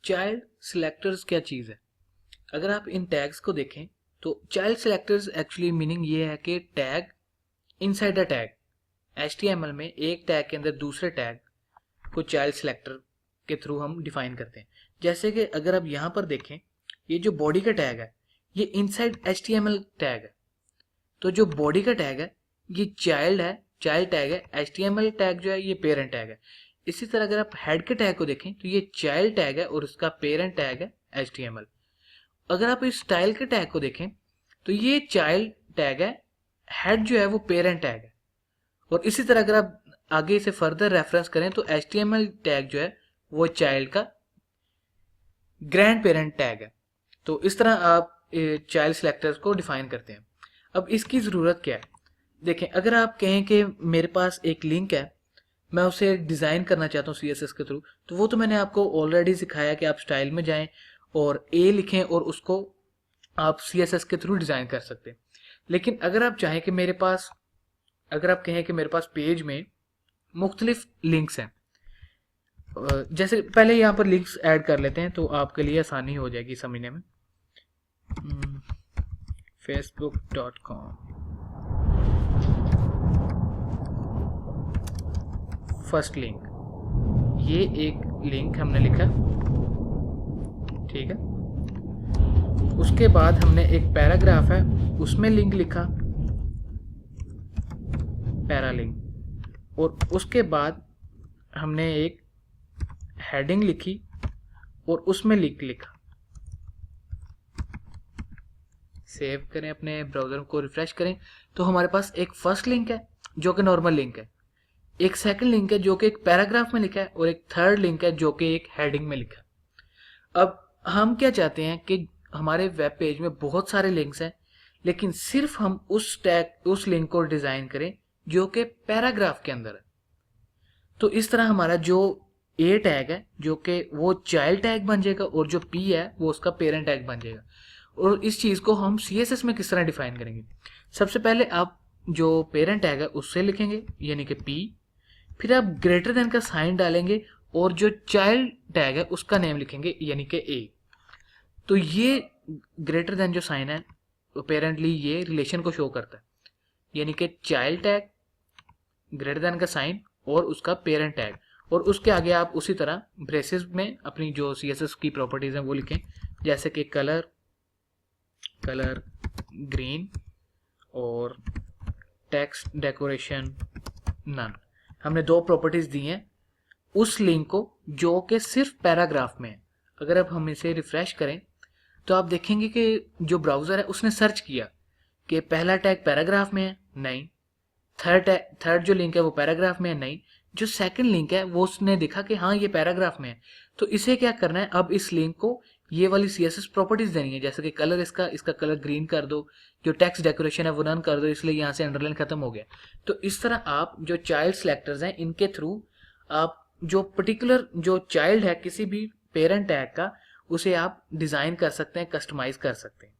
Child selectors क्या चीज़ है? अगर आप इन टैग्स को देखें तो चाइल्ड सिलेक्टर्स एक्चुअली मीनिंग ये है कि tag inside a tag, HTML में एक टैग के अंदर दूसरे टैग को चाइल्ड सिलेक्टर के थ्रू हम डिफाइन करते हैं। जैसे कि अगर आप यहाँ पर देखें, ये जो बॉडी का टैग है ये इनसाइड HTML टैग है, तो जो बॉडी का टैग है ये चाइल्ड है, चाइल्ड टैग है, HTML टैग जो है ये पेरेंट टैग है। इसी तरह अगर आप हेड के टैग को देखें तो ये चाइल्ड टैग है और उसका पेरेंट टैग है HTML। अगर आप इस स्टाइल के टैग को देखें तो ये चाइल्ड टैग है, हेड जो है वो पेरेंट टैग है। और इसी तरह अगर आप आगे इसे फर्दर रेफरेंस करें तो HTML टैग जो है वो चाइल्ड का ग्रैंड पेरेंट टैग है। तो इस तरह आप चाइल्ड सिलेक्टर्स को डिफाइन करते हैं। अब इसकी ज़रूरत क्या है? देखें, अगर आप कहें कि मेरे पास एक लिंक है, मैं उसे डिज़ाइन करना चाहता हूँ CSS के थ्रू, तो वो तो मैंने आपको ऑलरेडी सिखाया कि आप स्टाइल में जाएं और ए लिखें और उसको आप CSS के थ्रू डिज़ाइन कर सकते हैं। लेकिन अगर आप चाहें कि मेरे पास, अगर आप कहें कि मेरे पास पेज में मुख्तलिफ लिंक्स हैं, जैसे पहले यहाँ पर लिंक्स ऐड कर लेते हैं तो आपके लिए आसानी हो जाएगी समझने में। facebook.com फर्स्ट लिंक, ये एक लिंक हमने लिखा, ठीक है। उसके बाद हमने एक पैराग्राफ है उसमें लिंक लिखा, पैरा लिंक, और उसके बाद हमने एक हेडिंग लिखी और उसमें लिंक लिखा। सेव करें, अपने ब्राउज़र को रिफ्रेश करें तो हमारे पास एक फर्स्ट लिंक है जो कि नॉर्मल लिंक है, एक सेकंड लिंक है जो कि एक पैराग्राफ में लिखा है, और एक थर्ड लिंक है जो कि एक हेडिंग में लिखा है। अब हम क्या चाहते हैं कि हमारे वेब पेज में बहुत सारे लिंक्स हैं, लेकिन सिर्फ हम उस लिंक को डिज़ाइन करें जो कि पैराग्राफ के अंदर है। तो इस तरह हमारा जो ए टैग है जो कि वो चाइल्ड टैग बन जाएगा और जो पी है वो उसका पेरेंट टैग बन जाएगा। और इस चीज़ को हम CSS में किस तरह डिफाइन करेंगे? सबसे पहले आप जो पेरेंट टैग है उससे लिखेंगे यानी कि पी, फिर आप ग्रेटर देन का साइन डालेंगे और जो चाइल्ड टैग है उसका नेम लिखेंगे यानी कि ए। तो ये ग्रेटर देन जो साइन है अपेरेंटली ये रिलेशन को शो करता है, यानी कि चाइल्ड टैग, ग्रेटर देन का साइन और उसका पेरेंट टैग, और उसके आगे आप उसी तरह ब्रेसेस में अपनी जो CSS की प्रॉपर्टीज हैं वो लिखें, जैसे कि कलर ग्रीन और टेक्स्ट डेकोरेशन नन। हमने दो प्रॉपर्टीज दी हैं उस लिंक को जो कि सिर्फ पैराग्राफ में है। अगर अब हम इसे रिफ्रेश करें तो आप देखेंगे कि जो ब्राउज़र है उसने सर्च किया कि पहला टैग पैराग्राफ में है, नहीं। थर्ड जो लिंक है वो पैराग्राफ में है, नहीं। जो सेकंड लिंक है वो उसने देखा कि हाँ ये पैराग्राफ में है। तो इसे क्या करना है, अब इस लिंक को ये वाली CSS प्रॉपर्टीज देनी है, जैसे कि कलर इसका कलर ग्रीन कर दो, जो टेक्स्ट डेकोरेशन है वो नन कर दो, इसलिए यहाँ से अंडरलाइन खत्म हो गया। तो इस तरह आप जो चाइल्ड सिलेक्टर्स हैं इनके थ्रू आप जो पर्टिकुलर जो चाइल्ड है किसी भी पेरेंट टैग का उसे आप डिज़ाइन कर सकते हैं, कस्टमाइज कर सकते हैं।